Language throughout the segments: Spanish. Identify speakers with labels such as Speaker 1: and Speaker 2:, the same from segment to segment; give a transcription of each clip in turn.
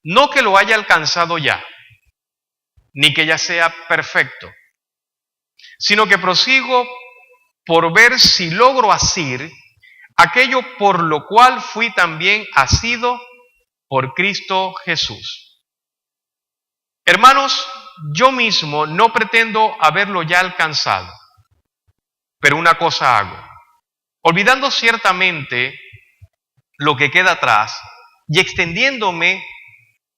Speaker 1: No que lo haya alcanzado ya, ni que ya sea perfecto, sino que prosigo por ver si logro asir aquello por lo cual fui también asido por Cristo Jesús. Hermanos, yo mismo no pretendo haberlo ya alcanzado, pero una cosa hago, olvidando ciertamente lo que queda atrás y extendiéndome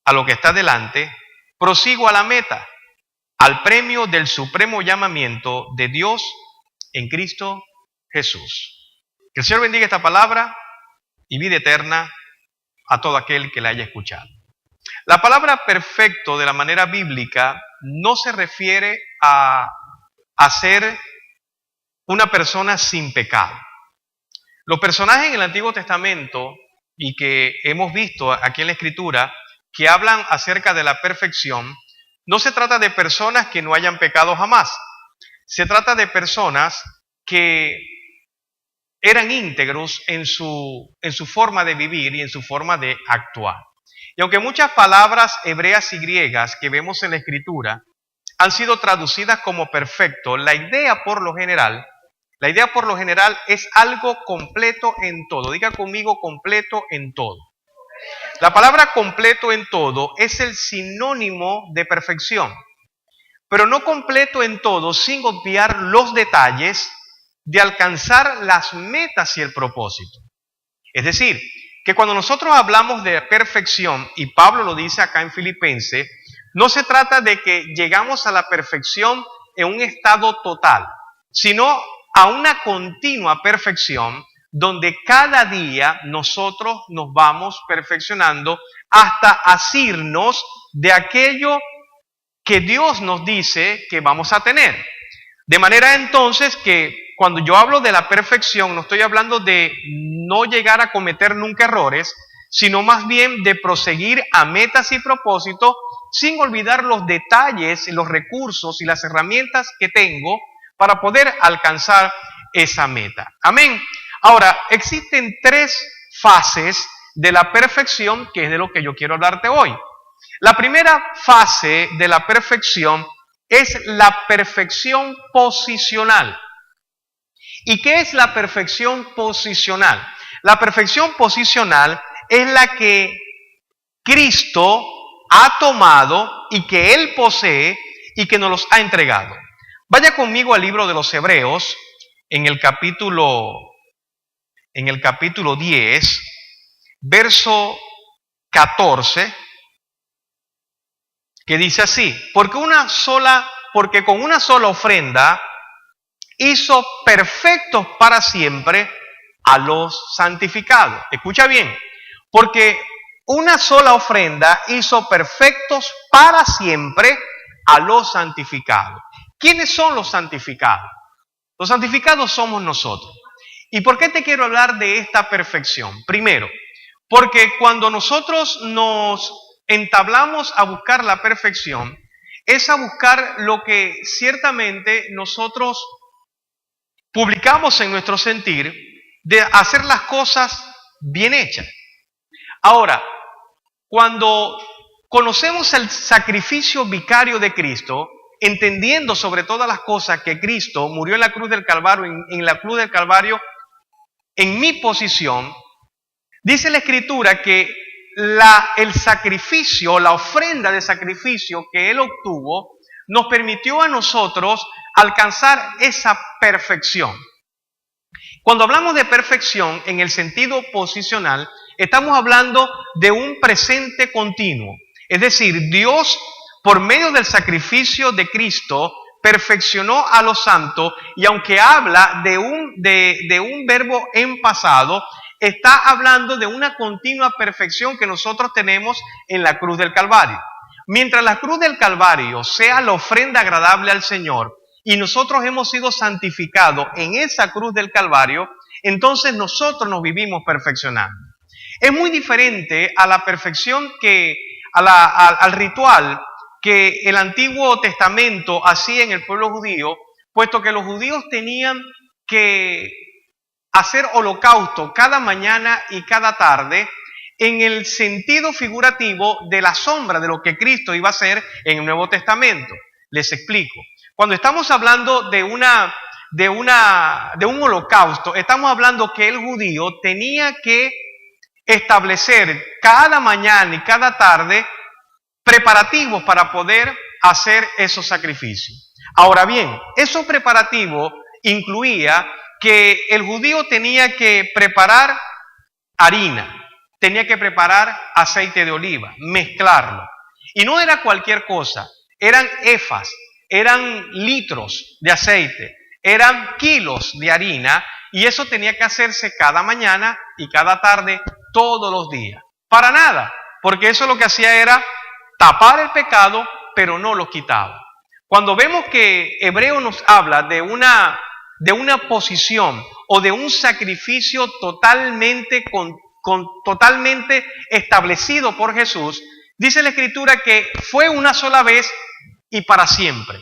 Speaker 1: a lo que está delante, prosigo a la meta, al premio del supremo llamamiento de Dios en Cristo Jesús. Que el Señor bendiga esta palabra y vida eterna a todo aquel que la haya escuchado. La palabra perfecto de la manera bíblica no se refiere a ser una persona sin pecado. Los personajes en el Antiguo Testamento y que hemos visto aquí en la Escritura que hablan acerca de la perfección, no se trata de personas que no hayan pecado jamás. Se trata de personas que eran íntegros en su forma de vivir y en su forma de actuar. Y aunque muchas palabras hebreas y griegas que vemos en la Escritura han sido traducidas como perfecto, la idea por lo general es algo completo en todo. Diga conmigo, completo en todo. La palabra completo en todo es el sinónimo de perfección, pero no completo en todo sin obviar los detalles de alcanzar las metas y el propósito. Es decir, que cuando nosotros hablamos de perfección, y Pablo lo dice acá en Filipenses, no se trata de que llegamos a la perfección en un estado total, sino a una continua perfección donde cada día nosotros nos vamos perfeccionando hasta asirnos de aquello que Dios nos dice que vamos a tener. De manera entonces que cuando yo hablo de la perfección, no estoy hablando de no llegar a cometer nunca errores, sino más bien de proseguir a metas y propósitos sin olvidar los detalles, los recursos y las herramientas que tengo para poder alcanzar esa meta. Amén. Ahora, existen 3 fases de la perfección, que es de lo que yo quiero hablarte hoy. La primera fase de la perfección es la perfección posicional. ¿Y qué es la perfección posicional? La perfección posicional es la que Cristo ha tomado y que Él posee y que nos los ha entregado. Vaya conmigo al libro de los Hebreos, en el capítulo 10, verso 14, que dice así: porque con una sola ofrenda hizo perfectos para siempre a los santificados. Escucha bien, porque una sola ofrenda hizo perfectos para siempre a los santificados. ¿Quiénes son los santificados? Los santificados somos nosotros. ¿Y por qué te quiero hablar de esta perfección? Primero, porque cuando nosotros nos entablamos a buscar la perfección, es a buscar lo que ciertamente nosotros publicamos en nuestro sentir de hacer las cosas bien hechas. Ahora, cuando conocemos el sacrificio vicario de Cristo, entendiendo sobre todas las cosas que Cristo murió en la cruz del Calvario, en la cruz del Calvario, en mi posición, dice la Escritura que el sacrificio, la ofrenda de sacrificio que Él obtuvo, nos permitió a nosotros alcanzar esa perfección. Cuando hablamos de perfección en el sentido posicional, estamos hablando de un presente continuo. Es decir, Dios, por medio del sacrificio de Cristo, perfeccionó a los santos, y aunque habla de un verbo en pasado, está hablando de una continua perfección que nosotros tenemos en la cruz del Calvario. Mientras la cruz del Calvario sea la ofrenda agradable al Señor y nosotros hemos sido santificados en esa cruz del Calvario, entonces nosotros nos vivimos perfeccionando. Es muy diferente a la perfección al ritual que el Antiguo Testamento hacía en el pueblo judío, puesto que los judíos tenían que hacer holocausto cada mañana y cada tarde en el sentido figurativo de la sombra de lo que Cristo iba a hacer en el Nuevo Testamento. Les explico. Cuando estamos hablando de un holocausto, estamos hablando que el judío tenía que establecer cada mañana y cada tarde preparativos para poder hacer esos sacrificios. Ahora bien, esos preparativos incluía que el judío tenía que preparar harina, tenía que preparar aceite de oliva, mezclarlo. Y no era cualquier cosa, eran efas, eran litros de aceite, eran kilos de harina, y eso tenía que hacerse cada mañana y cada tarde, todos los días. Para nada, porque eso lo que hacía era tapar el pecado, pero no lo quitaba. Cuando vemos que Hebreo nos habla de una posición o de un sacrificio totalmente totalmente establecido por Jesús, dice la Escritura que fue una sola vez y para siempre.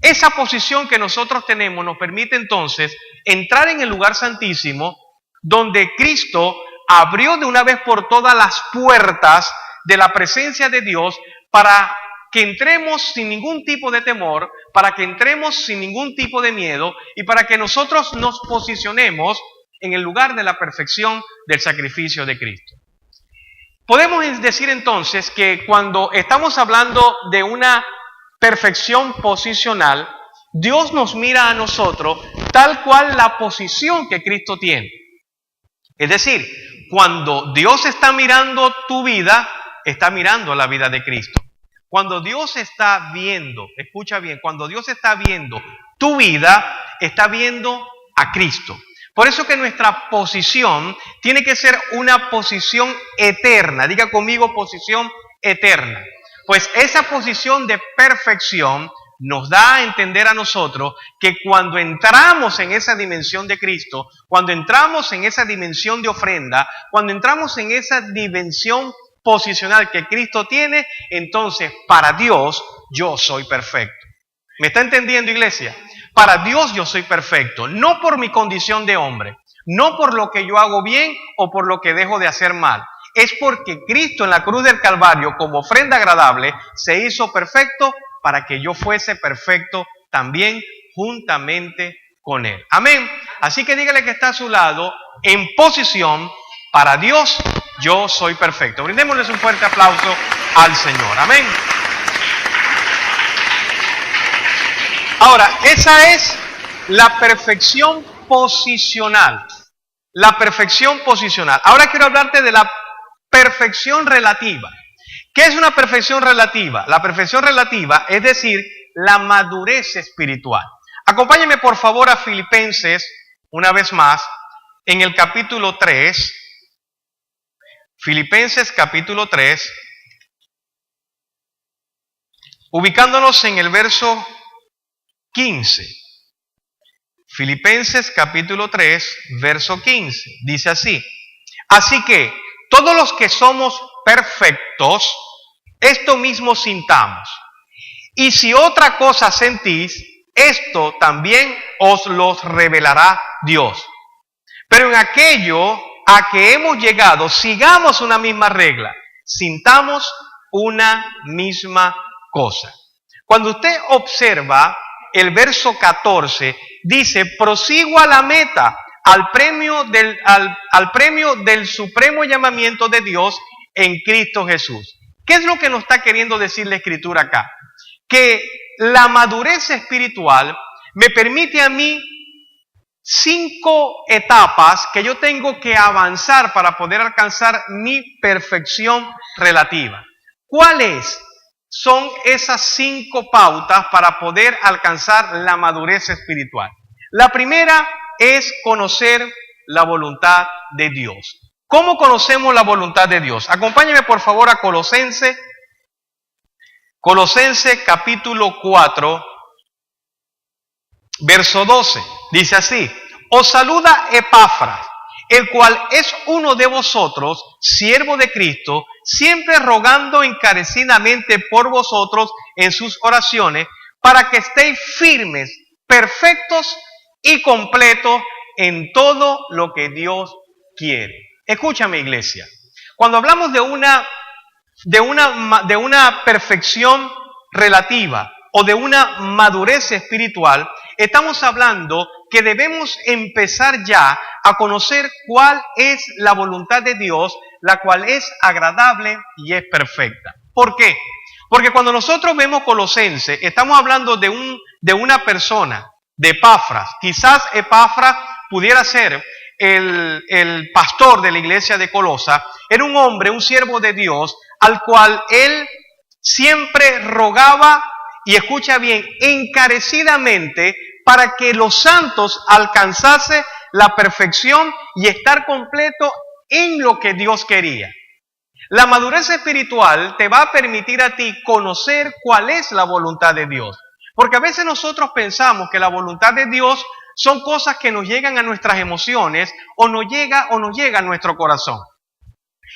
Speaker 1: Esa posición que nosotros tenemos nos permite entonces entrar en el lugar santísimo, donde Cristo abrió de una vez por todas las puertas de la presencia de Dios para que entremos sin ningún tipo de temor, para que entremos sin ningún tipo de miedo y para que nosotros nos posicionemos en el lugar de la perfección del sacrificio de Cristo. Podemos decir entonces que cuando estamos hablando de una perfección posicional, Dios nos mira a nosotros tal cual la posición que Cristo tiene. Es decir, cuando Dios está mirando tu vida, está mirando la vida de Cristo. Cuando Dios está viendo, escucha bien, cuando Dios está viendo tu vida, está viendo a Cristo. Por eso que nuestra posición tiene que ser una posición eterna. Diga conmigo, posición eterna. Pues esa posición de perfección nos da a entender a nosotros que cuando entramos en esa dimensión de Cristo, cuando entramos en esa dimensión de ofrenda, cuando entramos en esa dimensión posicional que Cristo tiene, entonces para Dios yo soy perfecto. ¿Me está entendiendo, iglesia? Para Dios yo soy perfecto, no por mi condición de hombre, no por lo que yo hago bien o por lo que dejo de hacer mal. Es porque Cristo en la cruz del Calvario, como ofrenda agradable, se hizo perfecto para que yo fuese perfecto también juntamente con Él. Amén. Así que dígale que está a su lado, en posición, para Dios yo soy perfecto. Brindémosles un fuerte aplauso al Señor. Amén. Ahora, esa es la perfección posicional. La perfección posicional. Ahora quiero hablarte de la perfección relativa. ¿Qué es una perfección relativa? La perfección relativa es decir, la madurez espiritual. Acompáñenme por favor a Filipenses, una vez más, en el capítulo 3. Filipenses capítulo 3, ubicándonos en el verso 15. Filipenses capítulo 3, verso 15. Dice así: así que todos los que somos perfectos, esto mismo sintamos. Y si otra cosa sentís, esto también os lo revelará Dios. Pero en aquello a que hemos llegado, sigamos una misma regla, sintamos una misma cosa. Cuando usted observa el verso 14, dice: prosigo a la meta, al premio del supremo llamamiento de Dios en Cristo Jesús. ¿Qué es lo que nos está queriendo decir la Escritura acá? Que la madurez espiritual me permite a mí 5 etapas que yo tengo que avanzar para poder alcanzar mi perfección relativa. ¿Cuáles son esas 5 pautas para poder alcanzar la madurez espiritual? La primera es conocer la voluntad de Dios. ¿Cómo conocemos la voluntad de Dios? Acompáñenme por favor a Colosenses capítulo 4, verso 12. Dice así: os saluda Epafras, el cual es uno de vosotros, siervo de Cristo, siempre rogando encarecidamente por vosotros en sus oraciones, para que estéis firmes, perfectos y completos en todo lo que Dios quiere. Escúchame, iglesia. Cuando hablamos de una perfección relativa o de una madurez espiritual, estamos hablando que debemos empezar ya a conocer cuál es la voluntad de Dios, la cual es agradable y es perfecta. ¿Por qué? Porque cuando nosotros vemos Colosenses, estamos hablando de una persona, de Epafras. Quizás Epafras pudiera ser el pastor de la iglesia de Colosa. Era un hombre, un siervo de Dios, al cual él siempre rogaba, y escucha bien, encarecidamente, para que los santos alcanzasen la perfección y estar completo en lo que Dios quería. La madurez espiritual te va a permitir a ti conocer cuál es la voluntad de Dios. Porque a veces nosotros pensamos que la voluntad de Dios son cosas que nos llegan a nuestras emociones o nos llega a nuestro corazón.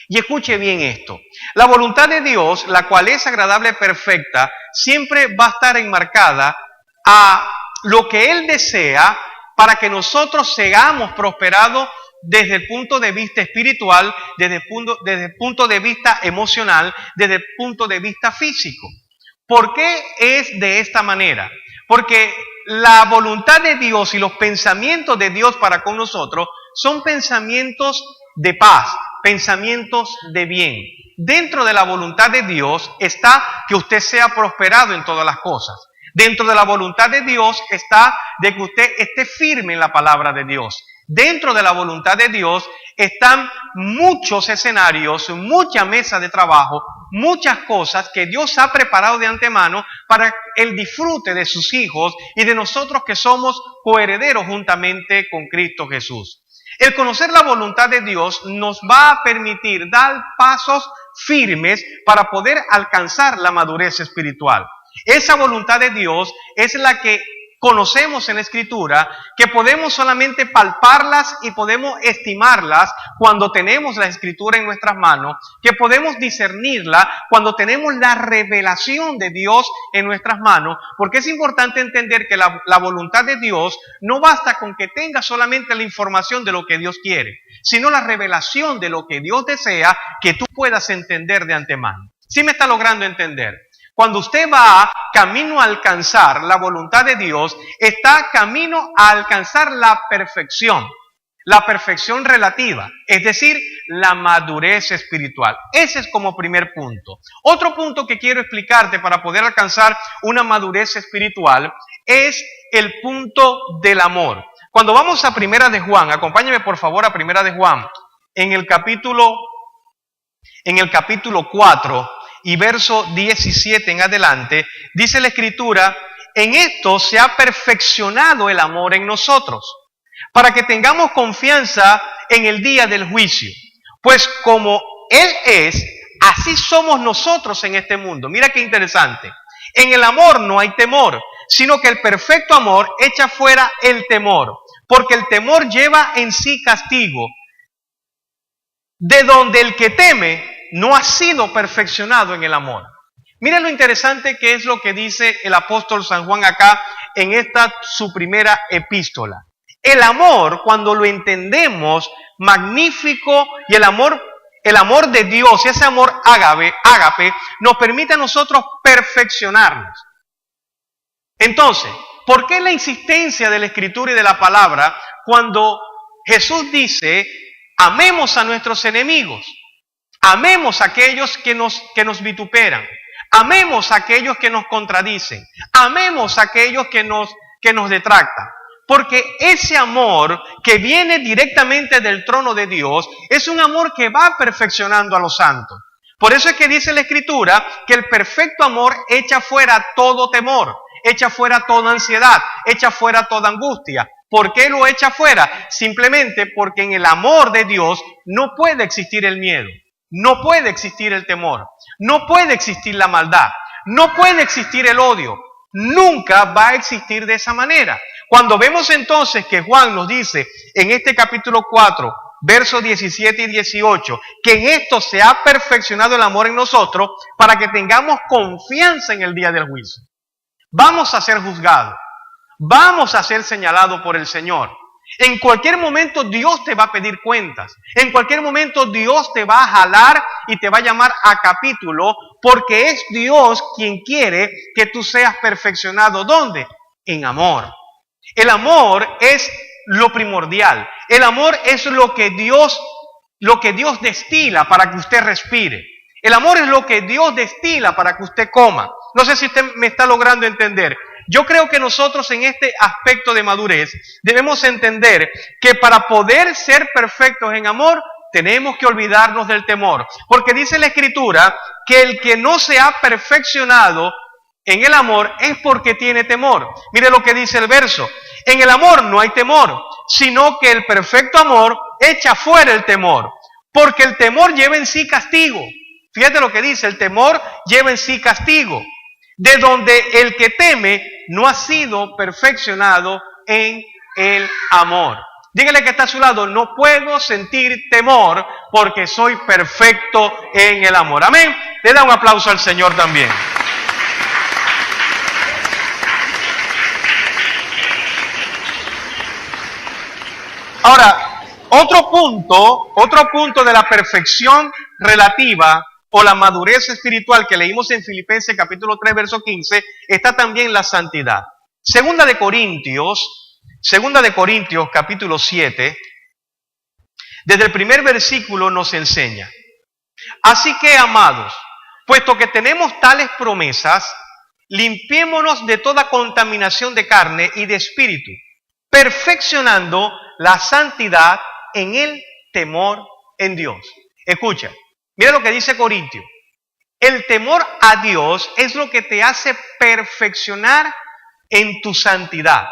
Speaker 1: Y escuche bien esto, la voluntad de Dios, la cual es agradable y perfecta, siempre va a estar enmarcada a lo que Él desea para que nosotros seamos prosperados desde el punto de vista espiritual, desde el punto de vista emocional, desde el punto de vista físico. ¿Por qué es de esta manera? Porque la voluntad de Dios y los pensamientos de Dios para con nosotros son pensamientos de paz, pensamientos de bien. Dentro de la voluntad de Dios está que usted sea prosperado en todas las cosas. Dentro de la voluntad de Dios está de que usted esté firme en la palabra de Dios. Dentro de la voluntad de Dios están muchos escenarios, muchas mesas de trabajo, muchas cosas que Dios ha preparado de antemano para el disfrute de sus hijos y de nosotros que somos coherederos juntamente con Cristo Jesús. El conocer la voluntad de Dios nos va a permitir dar pasos firmes para poder alcanzar la madurez espiritual. Esa voluntad de Dios es la que conocemos en la Escritura, que podemos solamente palparlas y podemos estimarlas cuando tenemos la Escritura en nuestras manos, que podemos discernirla cuando tenemos la revelación de Dios en nuestras manos, porque es importante entender que la voluntad de Dios no basta con que tenga solamente la información de lo que Dios quiere, sino la revelación de lo que Dios desea que tú puedas entender de antemano. ¿Sí me está logrando entender? Cuando usted va camino a alcanzar la voluntad de Dios, está camino a alcanzar la perfección relativa, es decir, la madurez espiritual. Ese es como primer punto. Otro punto que quiero explicarte para poder alcanzar una madurez espiritual es el punto del amor. Cuando vamos a Primera de Juan, acompáñame por favor a Primera de Juan, en el capítulo 4, y verso 17 en adelante, dice la Escritura, en esto se ha perfeccionado el amor en nosotros, para que tengamos confianza en el día del juicio. Pues como Él es, así somos nosotros en este mundo. Mira qué interesante. En el amor no hay temor, sino que el perfecto amor echa fuera el temor, porque el temor lleva en sí castigo, de donde el que teme no ha sido perfeccionado en el amor. Miren lo interesante que es lo que dice el apóstol San Juan acá en esta su primera epístola. El amor, cuando lo entendemos magnífico, y el amor de Dios, ese amor ágape, nos permite a nosotros perfeccionarnos. Entonces, ¿por qué la insistencia de la Escritura y de la palabra cuando Jesús dice, amemos a nuestros enemigos? Amemos a aquellos que nos vituperan. Amemos a aquellos que nos contradicen. Amemos a aquellos que nos detractan. Porque ese amor que viene directamente del trono de Dios es un amor que va perfeccionando a los santos. Por eso es que dice la Escritura que el perfecto amor echa fuera todo temor, echa fuera toda ansiedad, echa fuera toda angustia. ¿Por qué lo echa fuera? Simplemente porque en el amor de Dios no puede existir el miedo. No puede existir el temor, no puede existir la maldad, no puede existir el odio, nunca va a existir de esa manera. Cuando vemos entonces que Juan nos dice en este capítulo 4, versos 17 y 18, que en esto se ha perfeccionado el amor en nosotros para que tengamos confianza en el día del juicio. Vamos a ser juzgados, vamos a ser señalados por el Señor. En cualquier momento Dios te va a pedir cuentas. En cualquier momento Dios te va a jalar y te va a llamar a capítulo, porque es Dios quien quiere que tú seas perfeccionado. ¿Dónde? En amor. El amor es lo primordial. El amor es lo que Dios destila para que usted respire. El amor es lo que Dios destila para que usted coma. No sé si usted me está logrando entender. Yo creo que nosotros en este aspecto de madurez debemos entender que para poder ser perfectos en amor tenemos que olvidarnos del temor. Porque dice la Escritura que el que no se ha perfeccionado en el amor es porque tiene temor. Mire lo que dice el verso. En el amor no hay temor, sino que el perfecto amor echa fuera el temor. Porque el temor lleva en sí castigo. Fíjate lo que dice, el temor lleva en sí castigo. De donde el que teme no ha sido perfeccionado en el amor. Dígale que está a su lado, no puedo sentir temor porque soy perfecto en el amor. Amén. Le da un aplauso al Señor también. Ahora, otro punto de la perfección relativa o la madurez espiritual que leímos en Filipenses capítulo 3, verso 15, está también la santidad. Segunda de Corintios capítulo 7, desde el primer versículo nos enseña: así que, amados, puesto que tenemos tales promesas, limpiémonos de toda contaminación de carne y de espíritu, perfeccionando la santidad en el temor en Dios. Escucha, mira lo que dice Corintio. El temor a Dios es lo que te hace perfeccionar en tu santidad.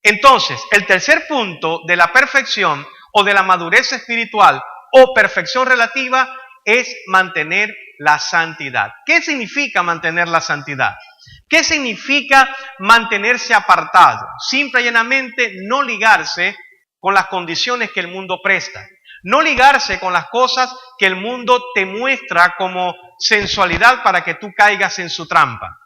Speaker 1: Entonces, el tercer punto de la perfección o de la madurez espiritual o perfección relativa es mantener la santidad. ¿Qué significa mantener la santidad? ¿Qué significa mantenerse apartado? Simple y llanamente no ligarse con las condiciones que el mundo presta. No ligarse con las cosas que el mundo te muestra como sensualidad para que tú caigas en su trampa.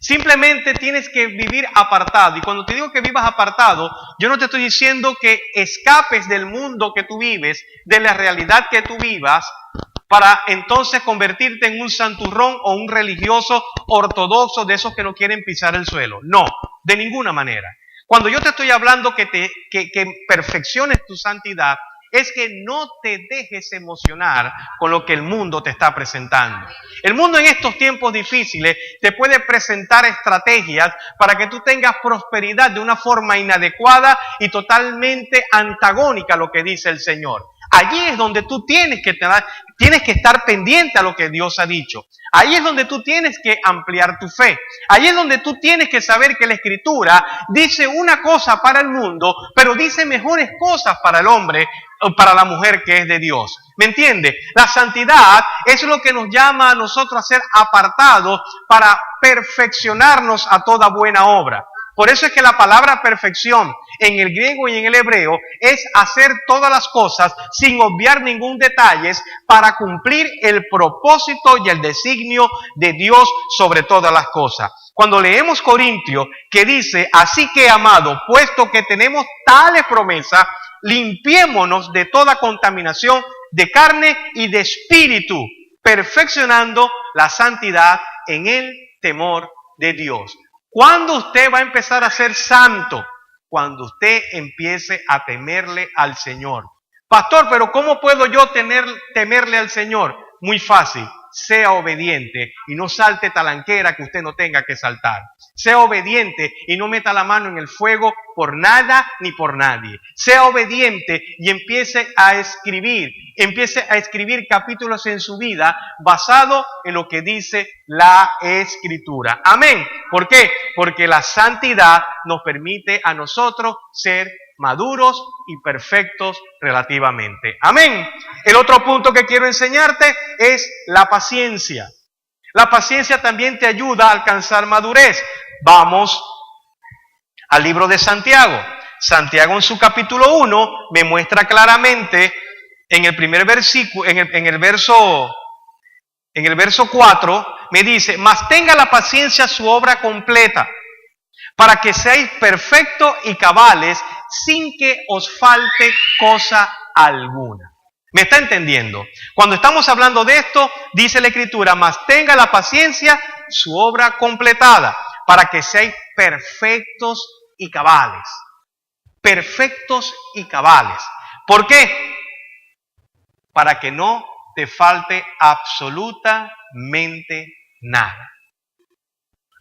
Speaker 1: Simplemente tienes que vivir apartado. Y cuando te digo que vivas apartado, yo no te estoy diciendo que escapes del mundo que tú vives, de la realidad que tú vivas, para entonces convertirte en un santurrón o un religioso ortodoxo de esos que no quieren pisar el suelo. No, de ninguna manera. Cuando yo te estoy hablando que perfecciones tu santidad, es que no te dejes emocionar con lo que el mundo te está presentando. El mundo en estos tiempos difíciles te puede presentar estrategias para que tú tengas prosperidad de una forma inadecuada y totalmente antagónica a lo que dice el Señor. Allí es donde tú tienes que estar pendiente a lo que Dios ha dicho. Ahí es donde tú tienes que ampliar tu fe. Ahí es donde tú tienes que saber que la Escritura dice una cosa para el mundo, pero dice mejores cosas para el hombre o para la mujer que es de Dios. ¿Me entiende? La santidad es lo que nos llama a nosotros a ser apartados para perfeccionarnos a toda buena obra. Por eso es que la palabra perfección en el griego y en el hebreo es hacer todas las cosas sin obviar ningún detalle para cumplir el propósito y el designio de Dios sobre todas las cosas. Cuando leemos Corintios que dice, así que, amado, puesto que tenemos tales promesas, limpiémonos de toda contaminación de carne y de espíritu, perfeccionando la santidad en el temor de Dios. ¿Cuándo usted va a empezar a ser santo? Cuando usted empiece a temerle al Señor. Pastor, pero ¿cómo puedo yo temerle al Señor? Muy fácil. Sea obediente y no salte talanquera que usted no tenga que saltar. Sea obediente y no meta la mano en el fuego por nada ni por nadie. Sea obediente y empiece a escribir capítulos en su vida basado en lo que dice la Escritura. Amén. ¿Por qué? Porque la santidad nos permite a nosotros ser maduros y perfectos relativamente. Amén. El otro punto que quiero enseñarte es la paciencia. La paciencia también te ayuda a alcanzar madurez. Vamos al libro de Santiago. Santiago en su capítulo 1 me muestra claramente en el primer versículo, en el verso 4, me dice, mas tenga la paciencia su obra completa, para que seáis perfectos y cabales sin que os falte cosa alguna. ¿Me está entendiendo? Cuando estamos hablando de esto, dice la Escritura, mas tenga la paciencia su obra completada, para que seáis perfectos y cabales. Perfectos y cabales. ¿Por qué? Para que no te falte absolutamente nada.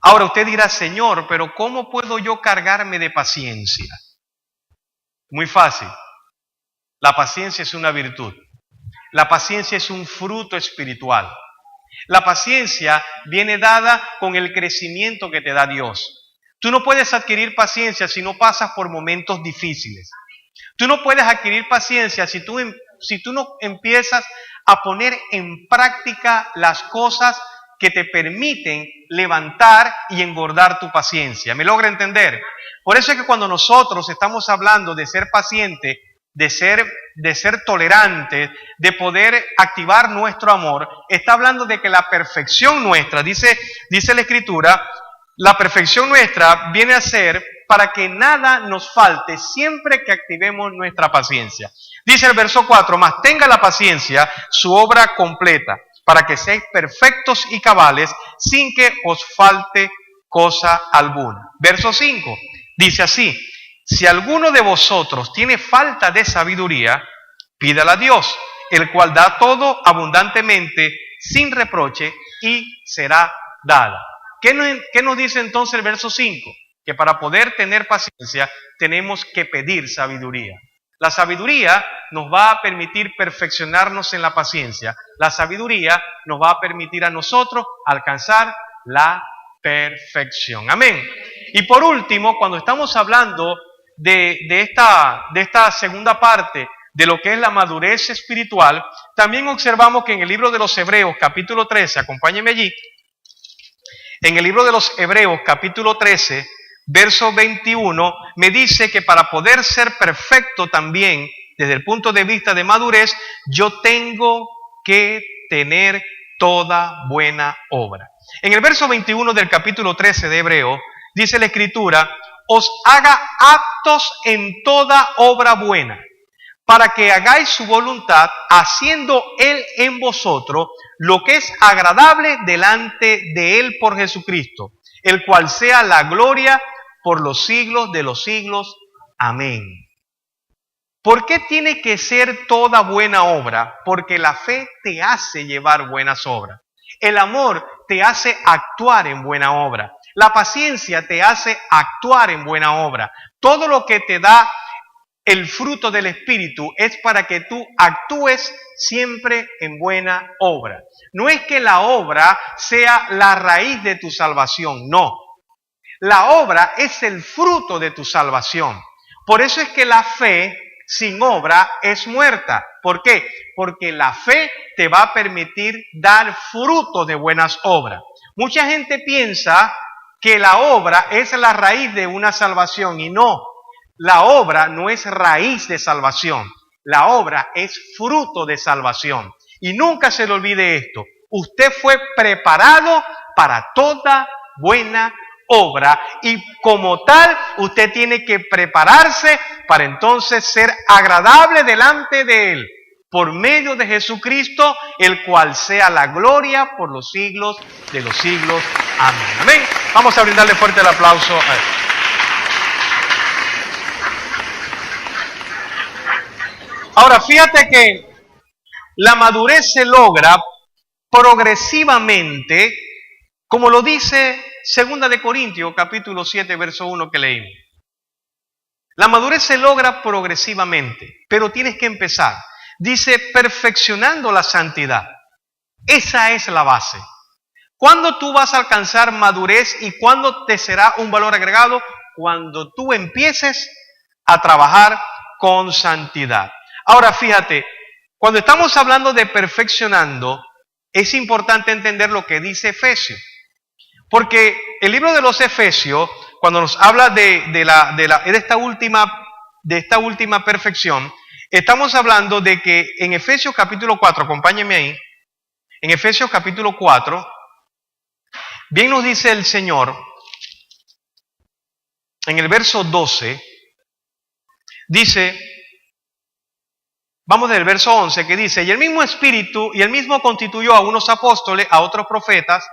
Speaker 1: Ahora usted dirá, Señor, pero ¿cómo puedo yo cargarme de paciencia? Muy fácil. La paciencia es una virtud. La paciencia es un fruto espiritual. La paciencia viene dada con el crecimiento que te da Dios. Tú no puedes adquirir paciencia si no pasas por momentos difíciles. Tú no puedes adquirir paciencia si tú no empiezas a poner en práctica las cosas que te permiten levantar y engordar tu paciencia. ¿Me logra entender? Por eso es que cuando nosotros estamos hablando de ser paciente, de ser tolerantes, de poder activar nuestro amor, está hablando de que la perfección nuestra, dice la Escritura, la perfección nuestra viene a ser para que nada nos falte siempre que activemos nuestra paciencia. Dice el verso 4, mas tenga la paciencia su obra completa, para que seáis perfectos y cabales, sin que os falte cosa alguna. Verso 5, dice así, si alguno de vosotros tiene falta de sabiduría, pídala a Dios, el cual da todo abundantemente, sin reproche, y será dada. ¿Qué nos dice entonces el verso 5? Que para poder tener paciencia tenemos que pedir sabiduría. La sabiduría nos va a permitir perfeccionarnos en la paciencia. La sabiduría nos va a permitir a nosotros alcanzar la perfección. Amén. Y por último, cuando estamos hablando de esta segunda parte de lo que es la madurez espiritual, también observamos que en el libro de los Hebreos, capítulo 13, acompáñenme allí, en el libro de los Hebreos, capítulo 13, verso 21, me dice que para poder ser perfecto también, desde el punto de vista de madurez, yo tengo que tener toda buena obra. En el verso 21 del capítulo 13 de Hebreos, dice la Escritura, os haga aptos en toda obra buena, para que hagáis su voluntad, haciendo Él en vosotros lo que es agradable delante de Él por Jesucristo, el cual sea la gloria por los siglos de los siglos. Amén. ¿Por qué tiene que ser toda buena obra? Porque la fe te hace llevar buenas obras. El amor te hace actuar en buena obra. La paciencia te hace actuar en buena obra. Todo lo que te da el fruto del Espíritu es para que tú actúes siempre en buena obra. No es que la obra sea la raíz de tu salvación, no. La obra es el fruto de tu salvación. Por eso es que la fe sin obra es muerta. ¿Por qué? Porque la fe te va a permitir dar fruto de buenas obras. Mucha gente piensa que la obra es la raíz de una salvación y no. La obra no es raíz de salvación. La obra es fruto de salvación. Y nunca se le olvide esto. Usted fue preparado para toda buena obra y como tal usted tiene que prepararse para entonces ser agradable delante de Él por medio de Jesucristo, el cual sea la gloria por los siglos de los siglos. Amén. Amén. Vamos a brindarle fuerte el aplauso a Él. Ahora fíjate que la madurez se logra progresivamente, como lo dice 2 de Corintios, capítulo 7, verso 1 que leímos. La madurez se logra progresivamente, pero tienes que empezar. Dice, perfeccionando la santidad. Esa es la base. ¿Cuándo tú vas a alcanzar madurez y cuándo te será un valor agregado? Cuando tú empieces a trabajar con santidad. Ahora fíjate, cuando estamos hablando de perfeccionando, es importante entender lo que dice Efesios. Porque el libro de los Efesios, cuando nos habla de esta última perfección, estamos hablando de que en Efesios capítulo 4, acompáñenme ahí, en Efesios capítulo 4, bien nos dice el Señor, en el verso 12, Dice, vamos del verso 11, que dice, y el mismo Espíritu, y el mismo constituyó a unos apóstoles, a otros profetas,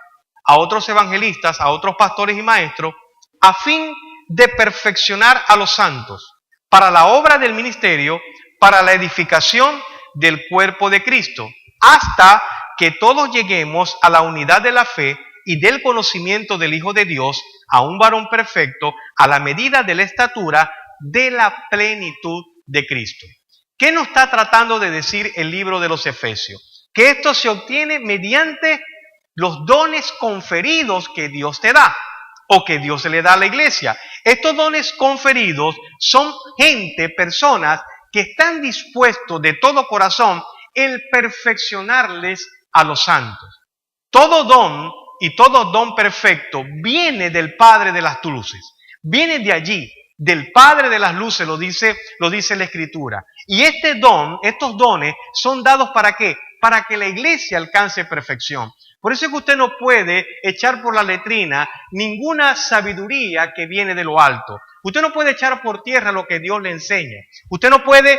Speaker 1: a otros evangelistas, a otros pastores y maestros, a fin de perfeccionar a los santos, para la obra del ministerio, para la edificación del cuerpo de Cristo, hasta que todos lleguemos a la unidad de la fe y del conocimiento del Hijo de Dios, a un varón perfecto, a la medida de la estatura de la plenitud de Cristo. ¿Qué nos está tratando de decir el libro de los Efesios? Que esto se obtiene mediante los dones conferidos que Dios te da o que Dios le da a la iglesia. Estos dones conferidos son gente, personas que están dispuestos de todo corazón el perfeccionarles a los santos. Todo don y todo don perfecto viene del Padre de las luces, viene de allí, del Padre de las luces, lo dice la Escritura. Y estos dones son dados ¿para qué? Para que la iglesia alcance perfección. Por eso es que usted no puede echar por la letrina ninguna sabiduría que viene de lo alto. Usted no puede echar por tierra lo que Dios le enseña. Usted no puede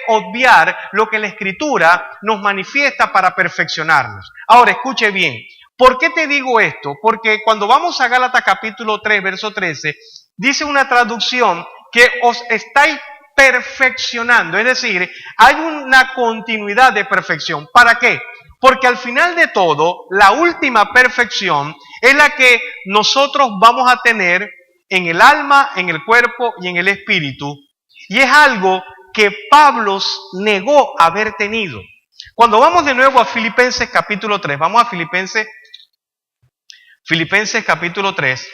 Speaker 1: obviar lo que la Escritura nos manifiesta para perfeccionarnos. Ahora, escuche bien. ¿Por qué te digo esto? Porque cuando vamos a Gálatas capítulo 3, verso 13, dice una traducción que os estáis perfeccionando. Es decir, hay una continuidad de perfección. ¿Para qué? Porque al final de todo, la última perfección es la que nosotros vamos a tener en el alma, en el cuerpo y en el espíritu. Y es algo que Pablo negó haber tenido. Cuando vamos de nuevo a Filipenses capítulo 3, vamos a Filipenses capítulo 3,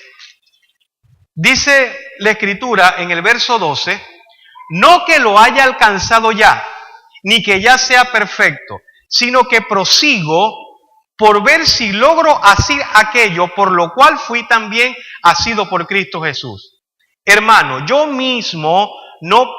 Speaker 1: dice la Escritura en el verso 12, no que lo haya alcanzado ya, ni que ya sea perfecto, sino que prosigo por ver si logro hacer aquello por lo cual fui también asido por Cristo Jesús. Hermano, yo mismo no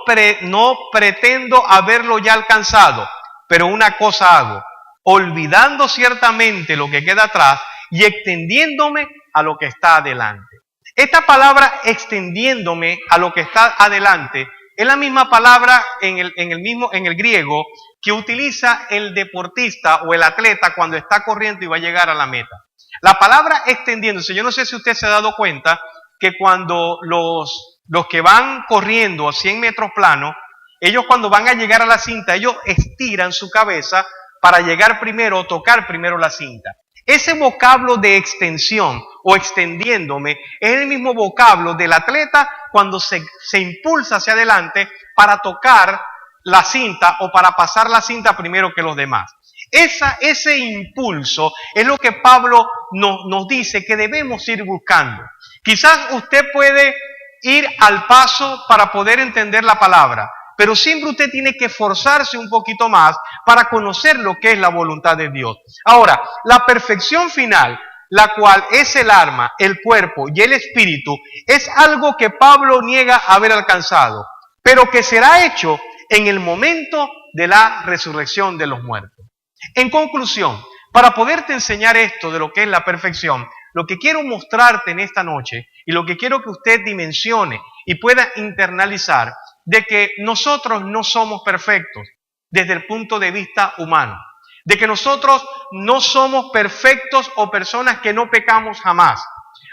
Speaker 1: pretendo haberlo ya alcanzado, pero una cosa hago, olvidando ciertamente lo que queda atrás y extendiéndome a lo que está adelante. Esta palabra extendiéndome a lo que está adelante es la misma palabra en el griego que utiliza el deportista o el atleta cuando está corriendo y va a llegar a la meta. La palabra extendiéndose, yo no sé si usted se ha dado cuenta que cuando los que van corriendo a 100 metros plano, ellos cuando van a llegar a la cinta, ellos estiran su cabeza para llegar primero o tocar primero la cinta. Ese vocablo de extensión o extendiéndome es el mismo vocablo del atleta cuando se impulsa hacia adelante para tocar la cinta o para pasar la cinta primero que los demás. Ese impulso es lo que Pablo nos dice que debemos ir buscando. Quizás usted puede ir al paso para poder entender la palabra, pero siempre usted tiene que esforzarse un poquito más para conocer lo que es la voluntad de Dios. Ahora, la perfección final, la cual es el alma, el cuerpo y el espíritu, es algo que Pablo niega haber alcanzado, pero que será hecho en el momento de la resurrección de los muertos. En conclusión, para poderte enseñar esto de lo que es la perfección, lo que quiero mostrarte en esta noche y lo que quiero que usted dimensione y pueda internalizar, de que nosotros no somos perfectos desde el punto de vista humano, de que nosotros no somos perfectos o personas que no pecamos jamás.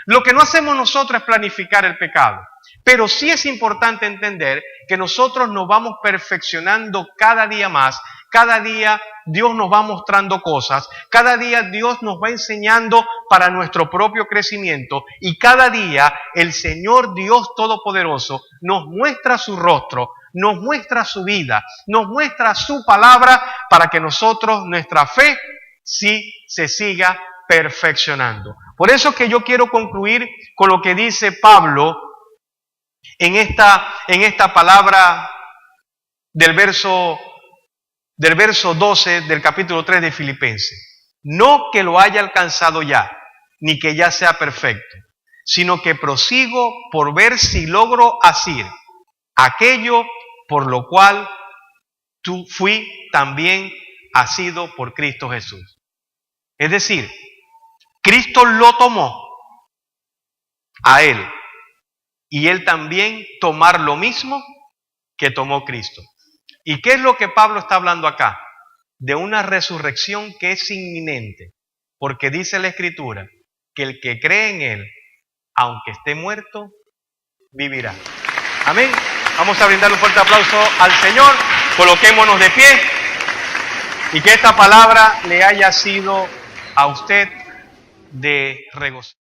Speaker 1: Lo que no hacemos nosotros es planificar el pecado, pero sí es importante entender que nosotros nos vamos perfeccionando cada día más, cada día Dios nos va mostrando cosas, cada día Dios nos va enseñando para nuestro propio crecimiento y cada día el Señor Dios Todopoderoso nos muestra su rostro, nos muestra su vida, nos muestra su palabra para que nosotros, nuestra fe, sí se siga perfeccionando. Por eso que yo quiero concluir con lo que dice Pablo en esta palabra del verso 12 del capítulo 3 de Filipenses. No que lo haya alcanzado ya, ni que ya sea perfecto, sino que prosigo por ver si logro hacer aquello por lo cual fui también asido por Cristo Jesús. Es decir, Cristo lo tomó a él y él también tomar lo mismo que tomó Cristo. ¿Y qué es lo que Pablo está hablando acá? De una resurrección que es inminente, porque dice la Escritura que el que cree en Él, aunque esté muerto, vivirá. Amén. Vamos a brindar un fuerte aplauso al Señor. Coloquémonos de pie y que esta palabra le haya sido a usted de regocijo.